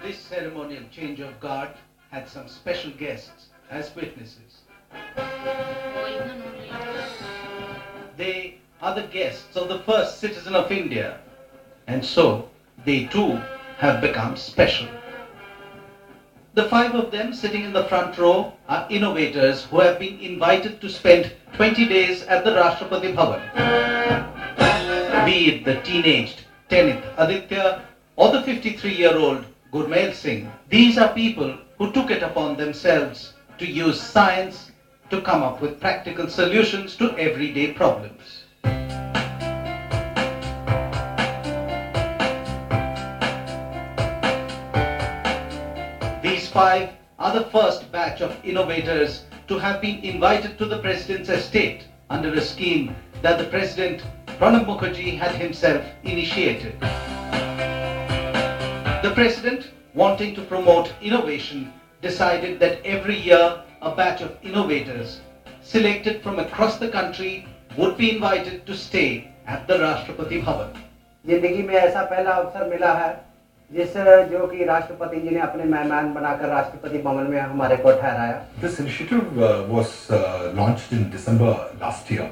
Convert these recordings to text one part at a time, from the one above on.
This ceremonial change of guard had some special guests as witnesses. They are the guests of the first citizen of India, and so they too have become special. The five of them sitting in the front row are innovators who have been invited to spend 20 days at the Rashtrapati Bhavan. Be it the teenaged Tenith Aditya or the 53-year-old Gurmail Singh, these are people who took it upon themselves to use science to come up with practical solutions to everyday problems. These five are the first batch of innovators to have been invited to the President's estate under a scheme that the President Pranab Mukherjee had himself initiated. The President, wanting to promote innovation, decided that every year a batch of innovators selected from across the country would be invited to stay at the Rashtrapati Bhavan. जिंदगी में ऐसा पहला अवसर मिला है जिस जो कि राष्ट्रपति जी ने अपने मेहमान बनाकर राष्ट्रपति भवन में हमारे को ठहराया. This initiative was launched in December last year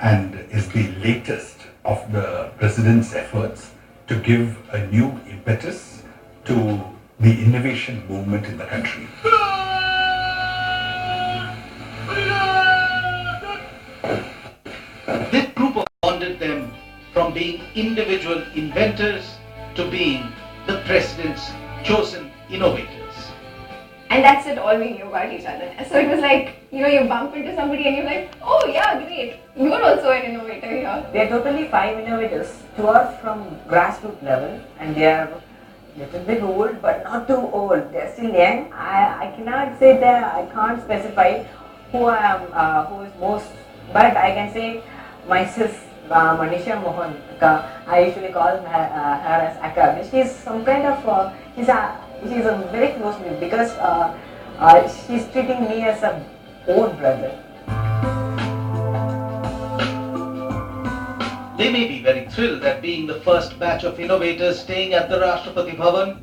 and is the latest of the President's efforts to give a new impetus to the innovation movement in the country. This group bonded them from being individual inventors to being the President's chosen innovators. And that's it, all we knew about each other. So it was like, you bump into somebody and you're like, oh yeah, great, you're also an innovator here. There are totally 5 innovators. 2 are from grassroots level and they are a little bit old but not too old. They're still young. I cannot say that, I can't specify who is most, but I can say myself, Manisha Mohan, I usually call her as Akka. She's some kind of, she's very close to me because she's treating me as a own brother. They may be very thrilled at being the first batch of innovators staying at the Rashtrapati Bhavan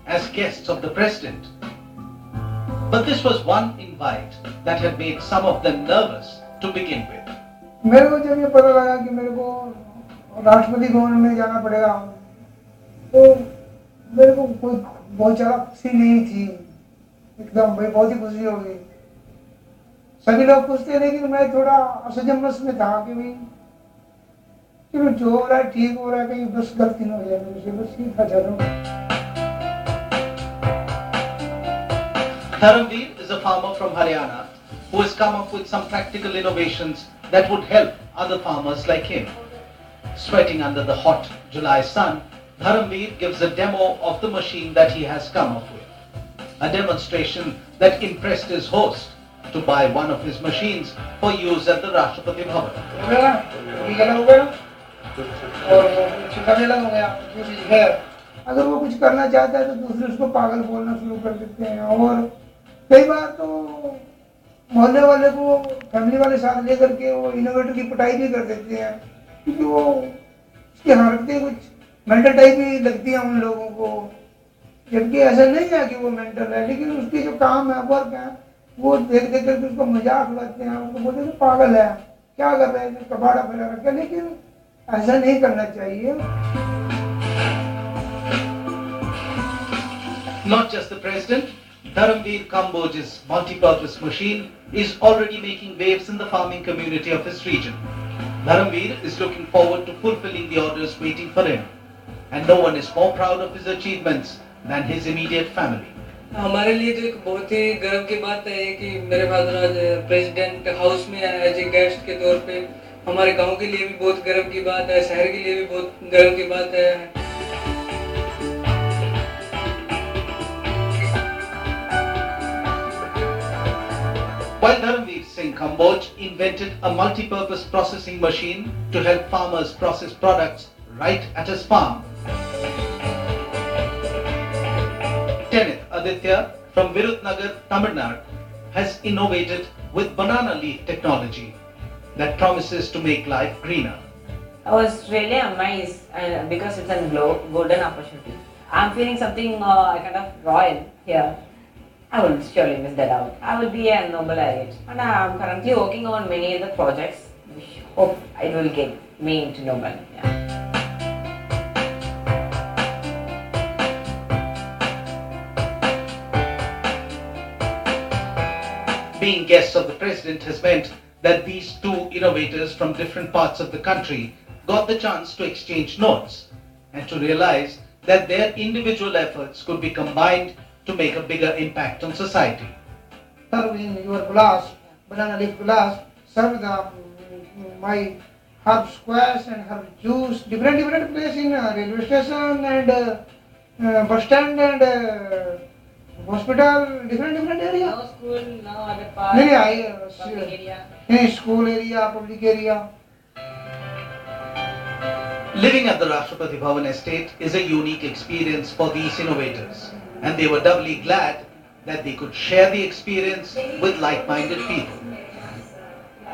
as guests of the President. But this was one invite that had made some of them nervous to begin with. मेरे को जब ये पता लगा कि मेरे को राष्ट्रपति भवन में जाना पड़ेगा तो मेरे को कोई बहुत ज़्यादा खुशी नहीं थी. एकदम भाई बहुत ही खुशी हो गई. सभी लोग खुश थे लेकिन मैं थोड़ा असमंजस में था कि भाई चलो जो हो रहा है ठीक हो रहा है, कहीं बस गलती ना हो जाए मेरे से, बस ये था चलो. Dharamveer is a farmer from Haryana who has come up with some practical innovations that would help other farmers like him. Sweating under the hot July sun, Dharamveer gives a demo of the machine that he has come up with. A demonstration that impressed his host to buy one of his machines for use at the Rashtrapati Bhavan. अगर वो कुछ करना चाहता है तो दूसरे उसको पागल बोलना शुरू कर देते हैं और कई बार तो मोहल्ले वाले को फैमिली वाले साथ लेकर के वो इनोवेटर की पिटाई भी कर देते हैं क्योंकि वो उसकी हरकतें कुछ मेंटल टाइप ही लगती हैं उन लोगों को, जबकि ऐसा नहीं है कि वो मेंटल है, लेकिन उसकी जो काम है वर्क है वो देख देख करके उसको मजाक उड़ाते हैं, उसको बोलते हैं पागल है क्या कर रहे हैं, कबाड़ा फैला रखा है, लेकिन ऐसा नहीं करना चाहिए. Not just the President, Dharamveer Kamboj's multi-purpose machine is already making waves in the farming community of his region. Dharamveer is looking forward to fulfilling the orders waiting for him, and no one is more proud of his achievements than his immediate family. हमारे लिए तो एक बहुत ही गर्व की बात है कि मेरे फादर आज प्रेसिडेंट हाउस में आए एज ए गेस्ट के तौर पे. हमारे गांव के लिए भी बहुत गर्व की बात है, शहर के लिए भी बहुत गर्व की बात है. While Dharamveer Singh Kamboj invented a multi-purpose processing machine to help farmers process products right at his farm, Tenith Aditya from Virudnagar, Tamil Nadu, has innovated with banana leaf technology that promises to make life greener. I was really amazed because it's a golden opportunity. I'm feeling something kind of royal here. I will surely miss that out. I will be a Nobel laureate, and I'm currently working on many other projects. Which hope it will get me into Nobel. Yeah. Being guests of the president has meant that these two innovators from different parts of the country got the chance to exchange notes and to realize that their individual efforts could be combined to make a bigger impact on society. Serve in your glass, banana leaf glass, serve the my herb squash and herb juice, different place in railway station and bus stand and hospital, different area. No school, no other part. Public area. School area, public area. Living at the Rashtrapati Bhavan estate is a unique experience for these innovators, and they were doubly glad that they could share the experience with like-minded people.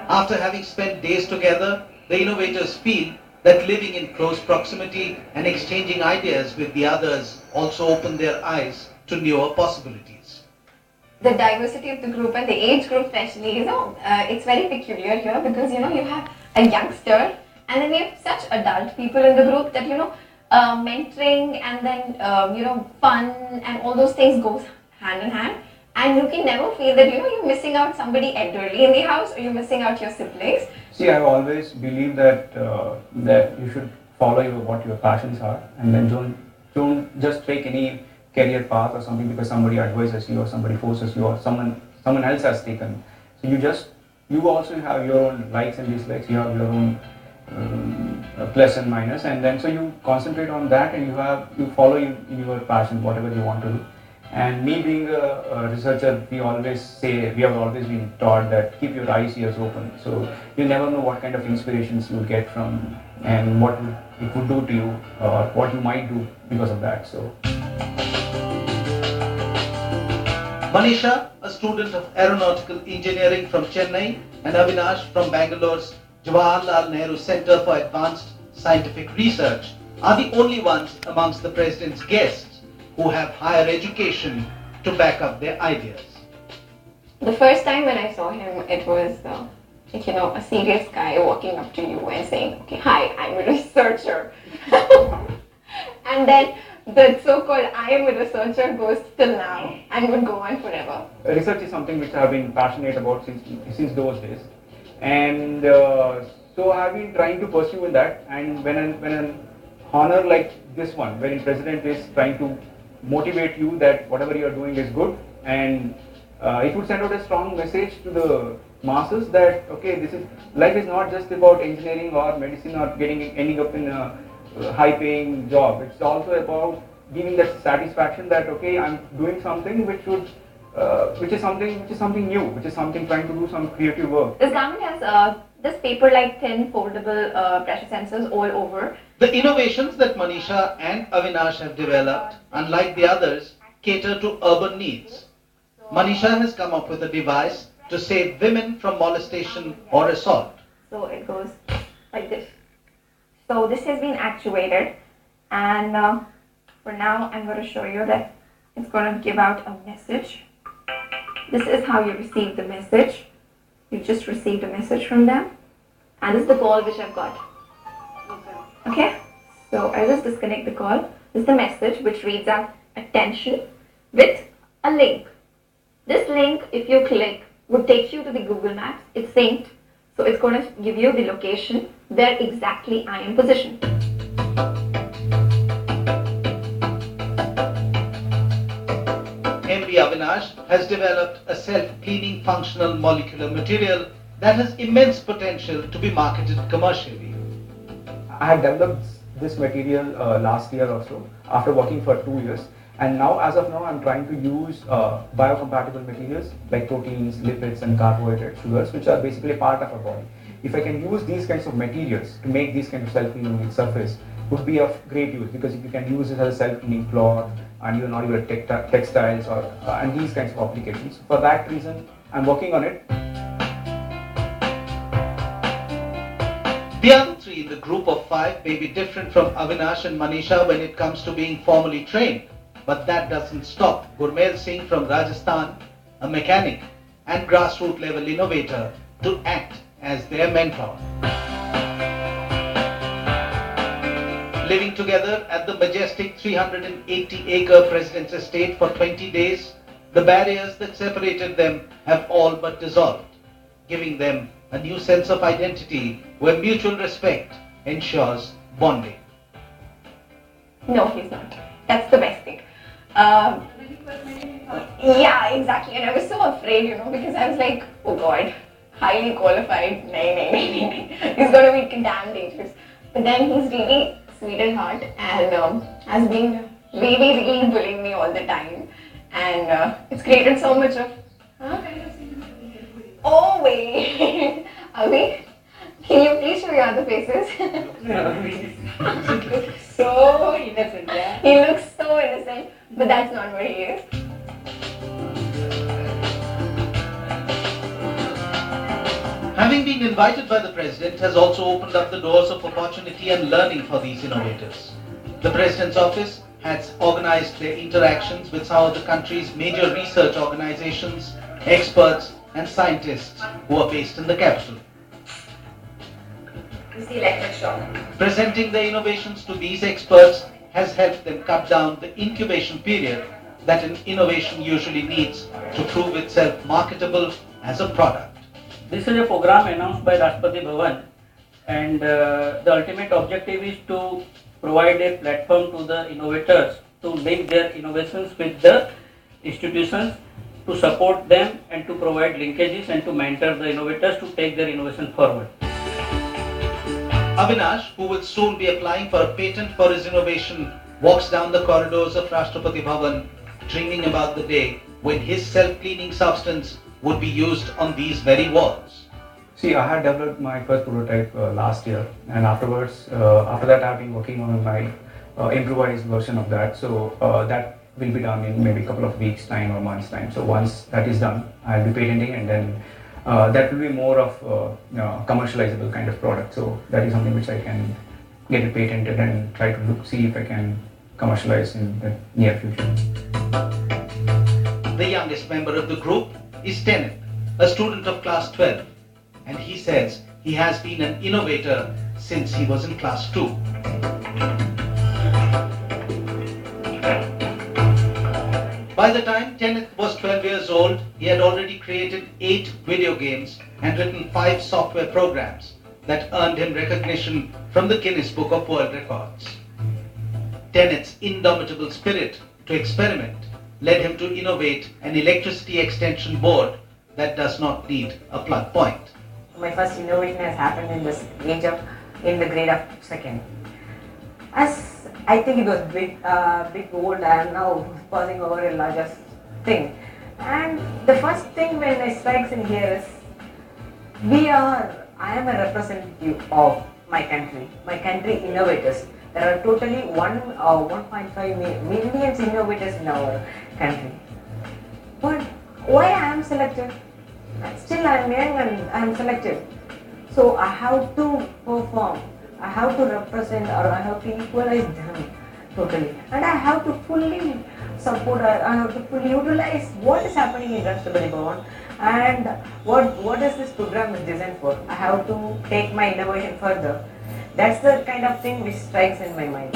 After having spent days together, the innovators feel that living in close proximity and exchanging ideas with the others also opened their eyes to newer possibilities. The diversity of the group and the age group especially, it's very peculiar here because, you have a youngster and then you have such adult people in the group that, mentoring and then, fun and all those things goes hand in hand. And you can never feel that, you're missing out somebody elderly in the house or you're missing out your siblings. See, I always believe that that you should follow what your passions are, and then don't just take any career path or something because somebody advises you or somebody forces you or someone else has taken. So you also have your own likes and dislikes. You have your own plus and minus, and then so you concentrate on that and you follow in your passion, whatever you want to do. And me being a researcher, we have always been taught that keep your eyes, ears open. So you never know what kind of inspirations you will get from and what it would do to you or what you might do because of that. So. Manisha, a student of aeronautical engineering from Chennai, and Avinash from Bangalore's Jawaharlal Nehru Center for Advanced Scientific Research, are the only ones amongst the president's guests who have higher education to back up their ideas. The first time when I saw him, it was a serious guy walking up to you and saying, okay, hi, I'm a researcher. And then the so-called I am a researcher goes till now and would go on forever. Research is something which I've been passionate about since those days. And so I've been trying to pursue in that, and when an honor like this one, wherein President is trying to motivate you that whatever you are doing is good, and it would send out a strong message to the masses that okay, life is not just about engineering or medicine or ending up in a high-paying job. It's also about giving that satisfaction that okay, I'm doing something which is something new, which is something trying to do some creative work. This garment has this paper-like thin foldable pressure sensors all over. The innovations that Manisha and Avinash have developed, unlike the others, cater to urban needs. Manisha has come up with a device to save women from molestation or assault. So it goes like this. So this has been actuated, and for now I'm going to show you that it's going to give out a message. This is how you receive the message. You just received a message from them, and this is the call which I've got. Okay, so I'll just disconnect the call. This is the message which reads out attention with a link. This link, if you click, would take you to the Google Maps. It's synced, so it's going to give you the location where exactly I am positioned. MB Avinash has developed a self-cleaning functional molecular material that has immense potential to be marketed commercially. I had developed this material last year or so after working for 2 years, and now as of now I'm trying to use biocompatible materials like proteins, lipids and carbohydrate sugars, which are basically part of our body. If I can use these kinds of materials to make these kinds of self-cleaning surface, would be of great use, because if you can use it as a self-cleaning cloth and even not even textiles or and these kinds of applications. For that reason I'm working on it. The other three in the group of five may be different from Avinash and Manisha when it comes to being formally trained, but that doesn't stop Gurmail Singh from Rajasthan, a mechanic and grassroots level innovator, to act as their mentor. Living together at the majestic 380-acre President's Estate for 20 days, the barriers that separated them have all but dissolved, giving them a new sense of identity where mutual respect ensures bonding. No, he's not. That's the best thing. Yeah, exactly. And I was so afraid, because I was like, oh God, highly qualified. He's going to be damn dangerous. But then he's really sweet at heart and has been really bullying me all the time. And it's created so much of... Huh? Oh wait, Avi, can you please show your other faces? He looks so innocent, yeah. He looks so innocent, but that's not what he is. Having been invited by the President has also opened up the doors of opportunity and learning for these innovators. The President's office has organized their interactions with some of the country's major research organizations, experts and scientists who are based in the capital. It's the electric shock. Presenting their innovations to these experts has helped them cut down the incubation period that an innovation usually needs to prove itself marketable as a product. This is a program announced by Rashtrapati Bhavan, and the ultimate objective is to provide a platform to the innovators to link their innovations with the institutions, to support them and to provide linkages and to mentor the innovators to take their innovation forward. Avinash, who will soon be applying for a patent for his innovation, walks down the corridors of Rashtrapati Bhavan, dreaming about the day when his self-cleaning substance would be used on these very walls. See, I had developed my first prototype last year, and afterwards, after that I've been working on my improvised version of that. So that will be done in maybe a couple of weeks time or months time. So once that is done, I'll be patenting, and then that will be more of commercializable kind of product. So that is something which I can get it patented and try to see if I can commercialize in the near future. The youngest member of the group is Teneth, a student of class 12, and he says he has been an innovator since he was in class 2. By the time Teneth was 12 years old, he had already created 8 video games and written 5 software programs that earned him recognition from the Guinness Book of World Records. Teneth's indomitable spirit to experiment led him to innovate an electricity extension board that does not need a plug point. My first innovation has happened in the grade of second. As I think it was big old, I am now passing over a larger thing. And the first thing when I strikes in here is, I am a representative of my country innovators. There are totally 1.5 million innovators in our country. But why I am selected? Still I am young and I am selected. So I have to perform, I have to represent, or I have to equalize them totally. And I have to fully support, I have to fully utilize what is happening in Rashtrapati Bhavan and what is this program is designed for. I have to take my innovation further. That's the kind of thing which strikes in my mind.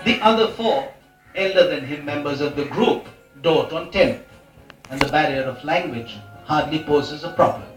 The other 4 elder than him members of the group dote on Teneth, and the barrier of language hardly poses a problem.